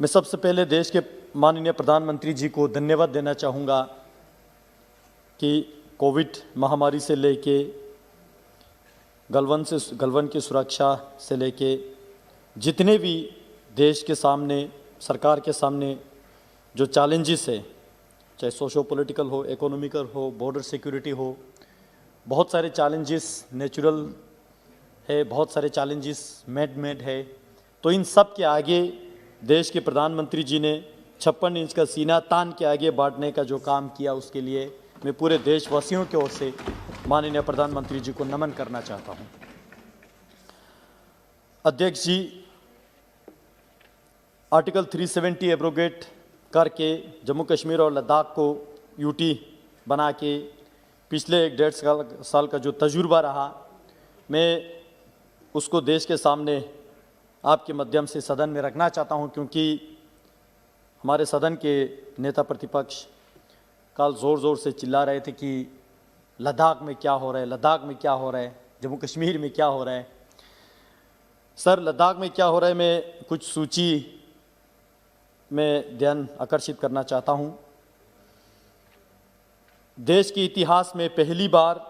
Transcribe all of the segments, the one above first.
मैं सबसे पहले देश के माननीय प्रधानमंत्री जी को धन्यवाद देना चाहूँगा कि कोविड महामारी से लेके गलवान की सुरक्षा से लेके जितने भी देश के सामने, सरकार के सामने जो चैलेंजेस है, चाहे सोशो पॉलिटिकल हो, इकोनॉमिकल हो, बॉर्डर सिक्योरिटी हो, बहुत सारे चैलेंजेस नेचुरल है, बहुत सारे चैलेंजेस मेड है। तो इन सब के आगे देश के प्रधानमंत्री जी ने 56 इंच का सीना तान के आगे बढ़ने का जो काम किया, उसके लिए मैं पूरे देशवासियों की ओर से माननीय प्रधानमंत्री जी को नमन करना चाहता हूं। अध्यक्ष जी, आर्टिकल 370 एब्रोगेट करके जम्मू कश्मीर और लद्दाख को यूटी बना के पिछले 1.5 साल का जो तजुर्बा रहा, मैं उसको देश के सामने आपके माध्यम से सदन में रखना चाहता हूं, क्योंकि हमारे सदन के नेता प्रतिपक्ष कल ज़ोर से चिल्ला रहे थे कि लद्दाख में क्या हो रहा है, लद्दाख में क्या हो रहा है, जम्मू कश्मीर में क्या हो रहा है। सर, लद्दाख में क्या हो रहा है, मैं कुछ सूची में ध्यान आकर्षित करना चाहता हूं। देश के इतिहास में पहली बार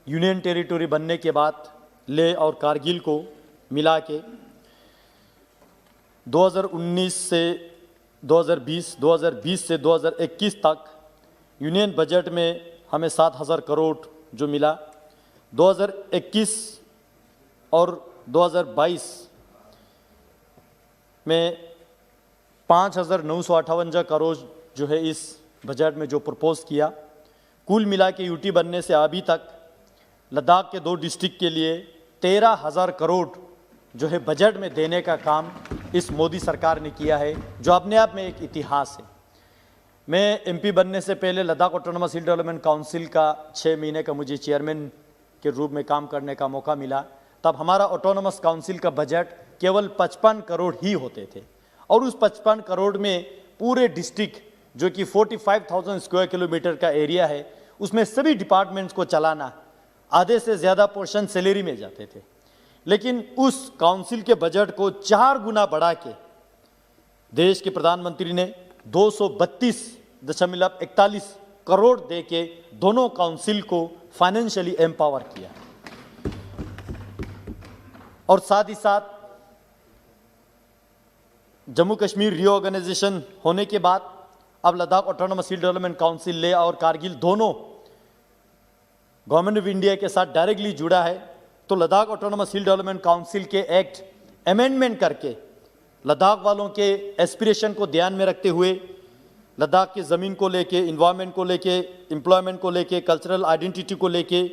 यूनियन टेरिटरी बनने के बाद लेह और कारगिल को मिला के 2019 से 2020, 2020 से 2021 तक यूनियन बजट में हमें 7,000 करोड़ जो मिला, 2021 और 2022 में 5,958 करोड़ जो है इस बजट में जो प्रपोज किया। कुल मिला के यूटी बनने से अभी तक लद्दाख के 2 डिस्ट्रिक्ट के लिए 13,000 करोड़ जो है बजट में देने का काम इस मोदी सरकार ने किया है, जो अपने आप में एक इतिहास है। मैं एमपी बनने से पहले लद्दाख ऑटोनोमस हिल डेवलपमेंट काउंसिल का 6 महीने का मुझे चेयरमैन के रूप में काम करने का मौका मिला। तब हमारा ऑटोनोमस काउंसिल का बजट केवल 55 करोड़ ही होते थे, और उस 55 करोड़ में पूरे डिस्ट्रिक्ट जो कि 45,000 स्क्वायर किलोमीटर का एरिया है, उसमें सभी डिपार्टमेंट्स को चलाना, आधे से ज़्यादा पोर्शन सैलरी में जाते थे। लेकिन उस काउंसिल के बजट को 4 गुना बढ़ा के देश के प्रधानमंत्री ने 232.41 करोड़ दे के दोनों काउंसिल को फाइनेंशियली एम्पावर किया। और साथ ही साथ जम्मू कश्मीर रीऑर्गेनाइजेशन होने के बाद अब लद्दाख ऑटोनोमस हिल डेवलपमेंट काउंसिल लेह और कारगिल दोनों गवर्नमेंट ऑफ इंडिया के साथ डायरेक्टली जुड़ा है। तो लद्दाख ऑटोनोमस हिल डेवलपमेंट काउंसिल के एक्ट अमेंडमेंट करके लद्दाख वालों के एस्पिरेशन को ध्यान में रखते हुए लद्दाख की ज़मीन को लेके, इन्वायरमेंट को लेके, एम्प्लॉयमेंट को लेके, कल्चरल आइडेंटिटी को लेके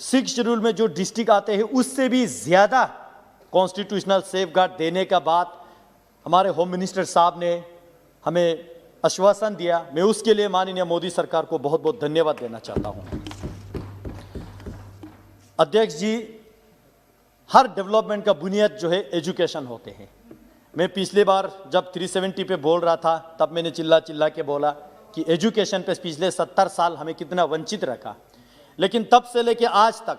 6 शेड्यूल में जो डिस्ट्रिक्ट आते हैं उससे भी ज़्यादा कॉन्स्टिट्यूशनल सेफगार्ड देने का बात हमारे होम मिनिस्टर साहब ने हमें आश्वासन दिया। मैं उसके लिए माननीय मोदी सरकार को बहुत बहुत धन्यवाद देना चाहता हूँ। अध्यक्ष जी, हर डेवलपमेंट का बुनियाद जो है एजुकेशन होते हैं। मैं पिछली बार जब 370 पे बोल रहा था तब मैंने चिल्ला के बोला कि एजुकेशन पे पिछले 70 साल हमें कितना वंचित रखा, लेकिन तब से लेके आज तक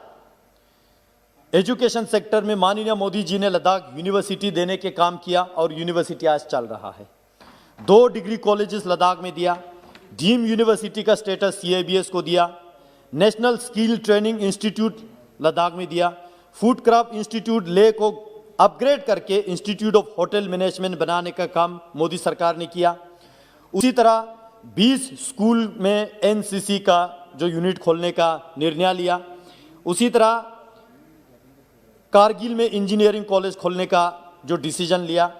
एजुकेशन सेक्टर में माननीय मोदी जी ने लद्दाख यूनिवर्सिटी देने के काम किया, और यूनिवर्सिटी आज चल रहा है। 2 डिग्री कॉलेजेस लद्दाख में दिया, डीम यूनिवर्सिटी का स्टेटस CIBS को दिया, national skill training institute Ladakh में दिया, फूड क्राफ्ट इंस्टीट्यूट लेह को अपग्रेड करके इंस्टीट्यूट ऑफ होटल मैनेजमेंट बनाने का काम मोदी सरकार ने किया। उसी तरह 20 स्कूल में NCC का जो यूनिट खोलने का निर्णय लिया। उसी तरह कारगिल में इंजीनियरिंग कॉलेज खोलने का जो डिसीजन लिया।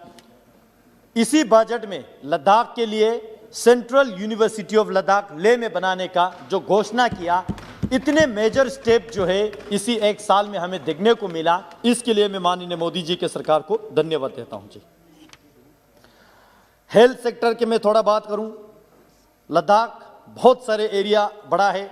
इसी बजट में लद्दाख के लिए central university of Ladakh Leh में बनाने का जो घोषणा किया, इतने मेजर स्टेप जो है इसी 1 साल में हमें देखने को मिला। इसके लिए मैं माननीय मोदी जी के सरकार को धन्यवाद देता हूं जी। हेल्थ सेक्टर के मैं थोड़ा बात करूं, लद्दाख बहुत सारे एरिया बड़ा है,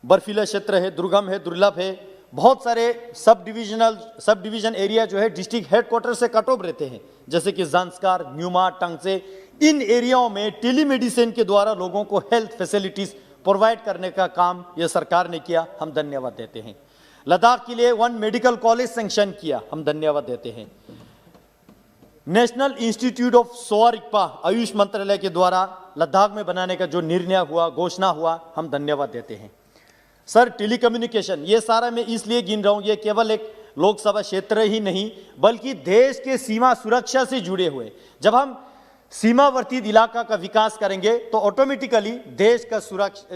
बर्फीला क्षेत्र है, दुर्गम है, दुर्लभ है, बहुत सारे सब डिवीजन एरिया जो है डिस्ट्रिक्ट हेडक्वार्टर से कट ऑफ रहते हैं, जैसे कि ज़ांस्कार, न्यूमा, टंगसे। इन एरियाओं में टेलीमेडिसिन के द्वारा लोगों को हेल्थ फैसिलिटीज प्रोवाइड करने का काम यह सरकार ने किया, हम धन्यवाद देते हैं। लद्दाख के लिए 1 मेडिकल कॉलेज सैंक्शन किया, हम धन्यवाद देते हैं। नेशनल इंस्टीट्यूट ऑफ सोआ रिगपा आयुष मंत्रालय के द्वारा लद्दाख में बनाने का जो निर्णय हुआ, घोषणा हुआ, हम धन्यवाद देते हैं। सर, टेलीकम्युनिकेशन, ये सारा मैं इसलिए गिन रहा हूं, ये केवल एक लोकसभा क्षेत्र ही नहीं बल्कि देश के सीमा सुरक्षा से जुड़े हुए, जब हम सीमावर्ती इलाका का विकास करेंगे तो ऑटोमेटिकली देश का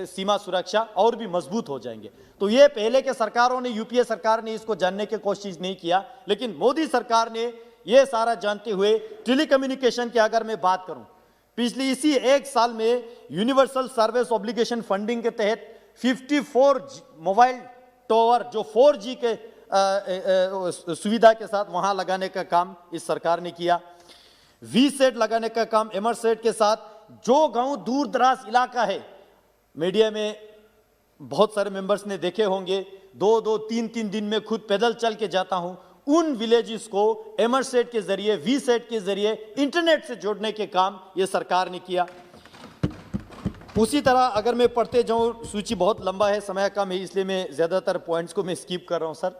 सीमा सुरक्षा और भी मजबूत हो जाएंगे। तो ये पहले के सरकारों ने, यूपीए सरकार ने इसको जानने की कोशिश नहीं किया, लेकिन मोदी सरकार ने ये सारा जानते हुए टेलीकम्युनिकेशन की अगर मैं बात करूं, पिछले इसी एक साल में यूनिवर्सल सर्विस ऑब्लिगेशन फंडिंग के तहत 54 मोबाइल टावर जो 4G के सुविधा के साथ वहां लगाने का काम इस सरकार ने किया। वीसेट लगाने का काम एमरसेट के साथ, जो गांव दूर दराज इलाका है, मीडिया में बहुत सारे मेंबर्स ने देखे होंगे, 2-2, 3-3 दिन में खुद पैदल चल के जाता हूं, उन विलेजेस को एमरसेट के जरिए, वीसेट के जरिए इंटरनेट से जोड़ने के काम ये सरकार ने किया। उसी तरह अगर मैं पढ़ते जाऊं, सूची बहुत लंबा है, समय कम है, इसलिए मैं ज्यादातर पॉइंट्स को मैं स्किप कर रहा हूं। सर,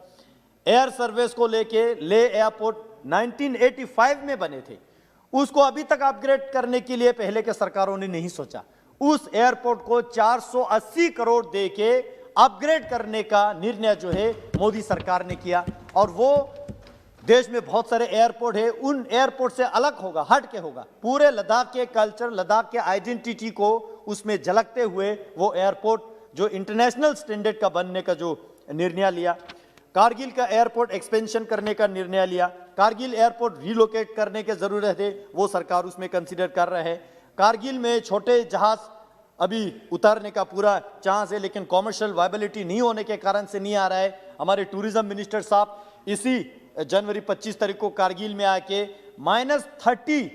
एयर सर्विस को लेके ले एयरपोर्ट 1985 में बने थे, उसको अभी तक अपग्रेड करने के लिए पहले के सरकारों ने नहीं सोचा। उस एयरपोर्ट को 480 करोड़ देके अपग्रेड करने का निर्णय जो है मोदी सरकार ने किया, और वो देश में बहुत सारे एयरपोर्ट है, उन एयरपोर्ट से अलग होगा, हट के होगा, पूरे लद्दाख के कल्चर, लद्दाख के आइडेंटिटी को उसमें झलकते हुए वो एयरपोर्ट जो इंटरनेशनल स्टैंडर्ड का बनने का जो निर्णय लिया। कारगिल का एयरपोर्ट एक्सपेंशन करने का निर्णय लिया, कारगिल एयरपोर्ट रिलोकेट करने की जरूरत है, वो सरकार उसमें कंसीडर कर रहे हैं। कारगिल में छोटे जहाज अभी उतारने का पूरा चांस है, लेकिन कॉमर्शियल वायबिलिटी नहीं होने के कारण से नहीं आ रहा है। हमारे टूरिज्म मिनिस्टर साहब इसी जनवरी 25 तारीख को कारगिल में आके -30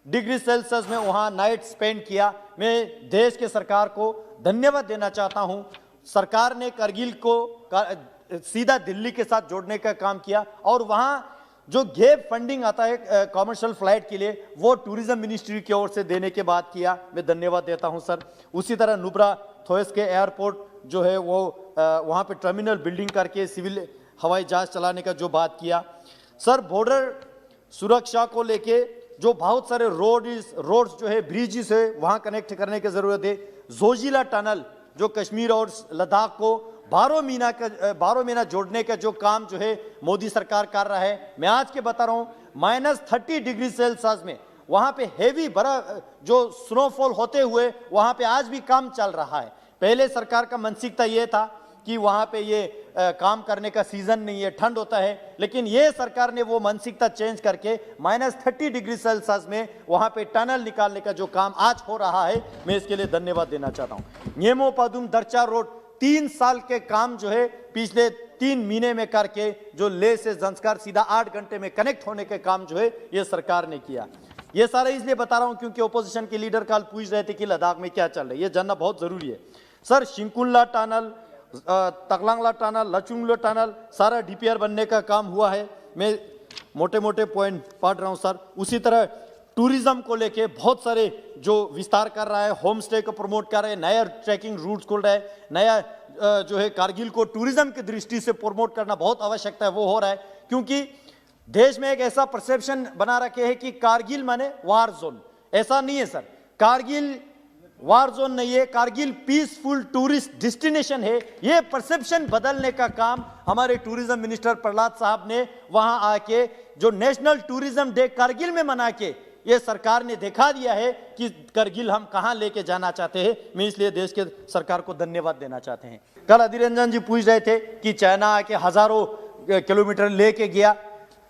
डिग्री सेल्सियस में वहां नाइट स्पेंड किया। मैं देश के सरकार को धन्यवाद देना चाहता हूं, सरकार ने कारगिल को सीधा दिल्ली के साथ जोड़ने का काम किया, और वहां जो गैप फंडिंग आता है कॉमर्शियल फ्लाइट के लिए, वो टूरिज्म मिनिस्ट्री की ओर से देने के बाद किया, मैं धन्यवाद देता हूं सर। उसी तरह नुब्रा थोइस के एयरपोर्ट जो है वो वहां पे टर्मिनल बिल्डिंग करके सिविल हवाई जहाज चलाने का जो बात किया। सर, बॉर्डर सुरक्षा को लेके जो बहुत सारे रोड्स जो है, ब्रिजेस है, वहां कनेक्ट करने की जरूरत है। जोजिला टनल जो कश्मीर और लद्दाख को 12 महीना जोड़ने का जो काम जो है मोदी सरकार कर रहा है। मैं आज के बता रहा हूं, -30 डिग्री सेल्सियस में वहां पे हेवी बर्फ जो स्नोफॉल होते हुए वहां पे आज भी काम चल रहा है। पहले सरकार का मानसिकता ये था कि वहां पे ये काम करने का सीजन नहीं है, ठंड होता है, लेकिन ये सरकार ने वो मानसिकता चेंज करके -30 डिग्री सेल्सियस में वहां पे टनल निकालने का जो काम आज हो रहा है, मैं इसके लिए धन्यवाद देना चाहता हूं। न्येमो पादुम दर्चा रोड 3 साल के काम जो है पिछले 3 महीने में करके जो ले से जंस्कार सीधा 8 घंटे में कनेक्ट होने के काम जो है ये सरकार ने किया। ये सारा इसलिए बता रहा हूं क्योंकि ओपोजिशन के लीडर कल पूछ रहे थे कि लद्दाख में क्या चल रहा है, ये जानना बहुत जरूरी है। Sir, Shinkula tunnel, Taklangla tunnel, Lachungla tunnel, सारा डीपीआर बनने का काम हुआ है। मैं मोटे मोटे पॉइंट पढ़ रहा हूं सर। उसी तरह टूरिज्म को लेके बहुत सारे जो विस्तार कर रहा है, होम स्टे को प्रमोट कर रहे हैं, नया ट्रैकिंग रूट्स खोल रहा है, नया जो है कारगिल को टूरिज्म की दृष्टि से प्रमोट करना बहुत आवश्यकता है, वो हो रहा है। क्योंकि देश में एक ऐसा परसेप्शन बना रखे है कि कारगिल माने वार जोन, ऐसा नहीं है सर। कारगिल वार जोन नहीं है, कारगिल पीसफुल टूरिस्ट डेस्टिनेशन है। ये परसेप्शन बदलने का काम हमारे टूरिज्म मिनिस्टर प्रहलाद साहब ने वहां आके जो नेशनल टूरिज्म डे कारगिल में मना के ये सरकार ने दिखा दिया है कि कारगिल हम कहां लेके जाना चाहते हैं। मैं इसलिए देश के सरकार को धन्यवाद देना चाहते हैं। कल अधीर रंजन जी पूछ रहे थे कि चाइना आके हजारों किलोमीटर लेके गया,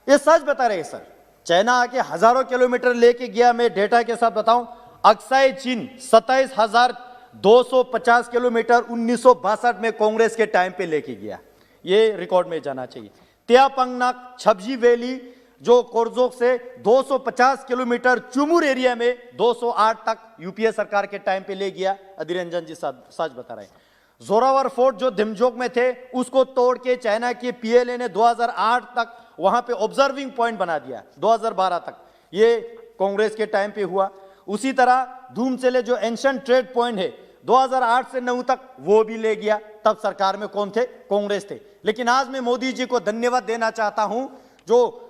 ये सच बता रहे सर। चाइना आके हजारों किलोमीटर लेके गया, मैं डेटा के साथ बताऊं, अक्साई चीन 27,250 किलोमीटर 1962 में कांग्रेस के टाइम पे लेके गया, ये रिकॉर्ड में जाना चाहिए। त्यापंगनाक छबजी वैली जो कोरजोक से 250 किलोमीटर चुमुर एरिया में 208 तक यूपीए सरकार के टाइम पे ले गया, अधीर रंजन जी सच बता रहे हैं। जोरावर फोर्ट जो धिमजोक में थे उसको तोड़ के चाइना के पीएलए ने 2008 तक वहां पे ऑब्जर्विंग पॉइंट बना दिया, 2012 तक, ये कांग्रेस के टाइम पे हुआ। उसी तरह धूमचेले जो एंशिएंट ट्रेड पॉइंट है 2008 से 9 तक वो भी ले गया, तब सरकार में कौन थे? कांग्रेस थे। लेकिन आज मैं मोदी जी को धन्यवाद देना चाहता हूं, जो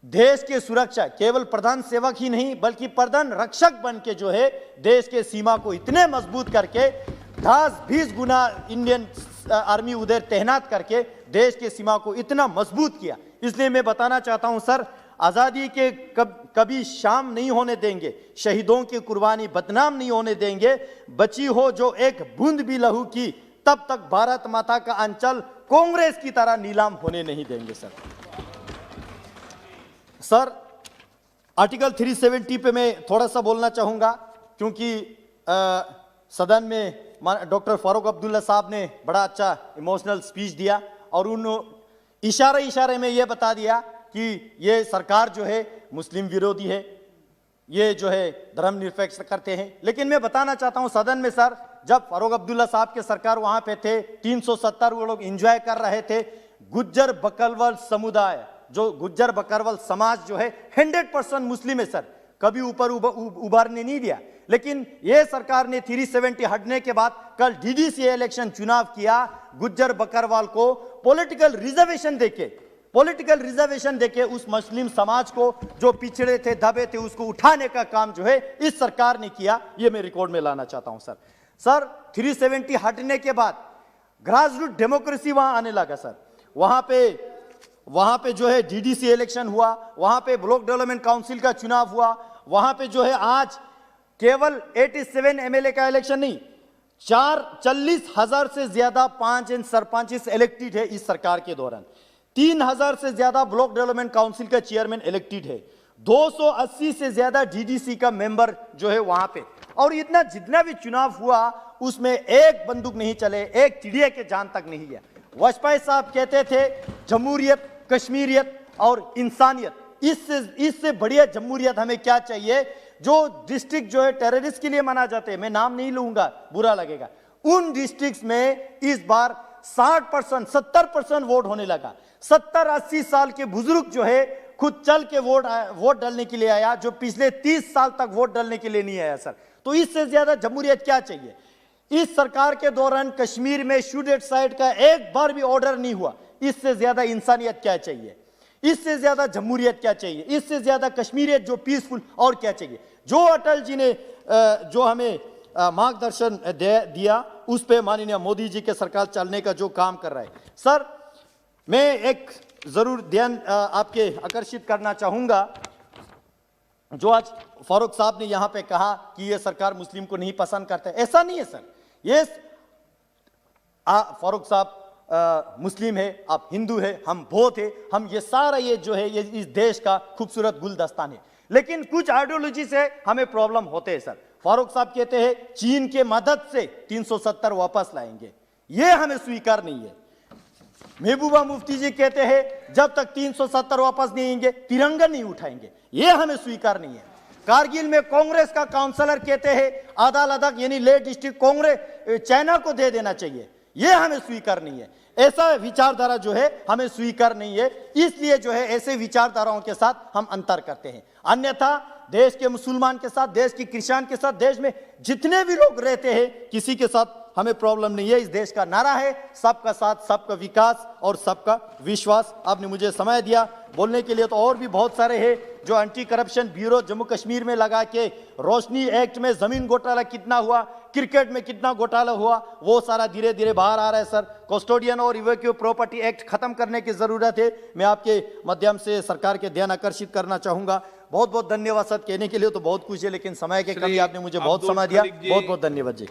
देश के सुरक्षा केवल प्रधान सेवक ही नहीं बल्कि प्रधान रक्षक बन के जो है देश के सीमा को इतने मजबूत करके 10-20 गुना इंडियन आर्मी उधर तैनात करके देश के सीमा को इतना मजबूत किया। इसलिए मैं बताना चाहता हूं सर, आजादी के कभी शाम नहीं होने देंगे, शहीदों की कुर्बानी बदनाम नहीं होने देंगे, बची हो जो एक बूंद भी लहू की तब तक भारत माता का अंचल कांग्रेस की तरह नीलाम होने नहीं देंगे। सर आर्टिकल 370 पे मैं थोड़ा सा बोलना चाहूंगा, क्योंकि सदन में डॉक्टर फारूक अब्दुल्ला साहब ने बड़ा अच्छा इमोशनल स्पीच दिया और उन इशारे में यह बता दिया कि ये सरकार जो है मुस्लिम विरोधी है, ये जो है धर्मनिरपेक्ष करते हैं। लेकिन मैं बताना चाहता हूं सदन में सर, जब फारूक अब्दुल्ला साहब के सरकार वहां पे थे 370 वो लोग एंजॉय कर रहे थे, गुज्जर बकरवाल समुदाय जो गुज्जर बकरवाल समाज जो है 100% मुस्लिम है सर, कभी ऊपर उभारने नहीं दिया। लेकिन यह सरकार ने 370 हटने के बाद कल डीडीसी इलेक्शन चुनाव किया, गुज्जर बकरवाल को पॉलिटिकल रिजर्वेशन देके उस मुस्लिम समाज को जो पिछड़े थे दबे थे उसको उठाने का काम जो है इस सरकार ने किया। यह मैं रिकॉर्ड में लाना चाहता हूं सर 370 हटने के बाद ग्रास रूट डेमोक्रेसी वहां आने लगा सर। वहां पे जो है डीडीसी इलेक्शन हुआ, वहां पे ब्लॉक डेवलपमेंट काउंसिल का चुनाव हुआ, वहां पे जो है आज केवल 87 एमएलए का इलेक्शन नहीं, 40,000 से ज्यादा पंच एंड सरपंच इलेक्टेड है इस सरकार के दौरान, 3,000 से ज्यादा ब्लॉक डेवलपमेंट काउंसिल का चेयरमैन इलेक्टेड है, 280 से ज्यादा डीडीसी का मेंबर जो है वहां पे। और इतना जितना भी चुनाव हुआ उसमें एक बंदूक नहीं चले, एक चिड़िया के जान तक नहीं गया। वाजपेयी साहब कहते थे जमहूरियत, कश्मीरियत और इंसानियत, इससे बढ़िया जमहूरियत हमें क्या चाहिए। जो डिस्ट्रिक्ट जो है टेररिस्ट के लिए माना जाते हैं, मैं नाम नहीं लूंगा बुरा लगेगा, उन डिस्ट्रिक्ट्स में इस बार 60% 70% वोट होने लगा। 70-80 साल के बुजुर्ग जो है खुद चल के वोट डालने के लिए आया, जो पिछले 30 साल तक वोट डालने के लिए नहीं आया सर। तो इससे ज्यादा जमहूरियत क्या चाहिए। इस सरकार के दौरान कश्मीर में शूट एट साइड का एक बार भी ऑर्डर नहीं हुआ। इससे ज्यादा इंसानियत क्या चाहिए, इससे ज्यादा जमहूरियत क्या चाहिए, इससे ज्यादा कश्मीरियत जो पीसफुल और क्या चाहिए। जो अटल जी ने जो हमें मार्गदर्शन दिया उस पे माननीय मोदी जी के सरकार चलने का जो काम कर रहा है सर, मैं एक जरूर ध्यान आपके आकर्षित करना चाहूंगा। जो आज फारूक साहब ने यहां पे कहा कि यह सरकार मुस्लिम को नहीं पसंद करता है, ऐसा नहीं है सर। ये फारूक साहब मुस्लिम है, आप हिंदू है, हम बौद्ध है, हम ये सारा ये जो है ये इस देश का खूबसूरत गुलदस्तान है। लेकिन कुछ आइडियोलॉजी से हमें प्रॉब्लम होते हैं सर। फारूक साहब कहते हैं चीन के मदद से 370 वापस लाएंगे, ये हमें स्वीकार नहीं है। महबूबा मुफ्ती जी कहते हैं जब तक 370 वापस नहीं आएंगे तिरंगा नहीं उठाएंगे, ये हमें स्वीकार नहीं है। कारगिल में कांग्रेस का काउंसलर कहते हैं आधा लद्दाख यानी लेह डिस्ट्रिक्ट कांग्रेस चाइना को दे देना चाहिए, ये हमें स्वीकार नहीं है। ऐसा विचारधारा जो है हमें स्वीकार नहीं है, इसलिए जो है ऐसे विचारधाराओं के साथ हम अंतर करते हैं। अन्यथा देश के मुसलमान के साथ, देश की क्रिश्चियन के साथ, देश में जितने भी लोग रहते हैं किसी के साथ हमें प्रॉब्लम नहीं है। इस देश का नारा है सबका साथ, सबका विकास और सबका विश्वास। आपने मुझे समय दिया बोलने के लिए, तो और भी बहुत सारे हैं जो anti corruption bureau Jammu Kashmir में लगा के, रोशनी एक्ट में जमीन घोटाला कितना हुआ, क्रिकेट में कितना घोटाला हुआ, वो सारा धीरे धीरे बाहर आ रहा है सर। कस्टोडियन और इवैक्यू प्रॉपर्टी एक्ट खत्म करने की जरूरत है। मैं आपके माध्यम से सरकार के ध्यान आकर्षित करना चाहूंगा। बहुत बहुत धन्यवाद सर। कहने के लिए तो बहुत कुछ है लेकिन समय के कमी, आपने मुझे बहुत समय दिया। बहुत बहुत धन्यवाद जी।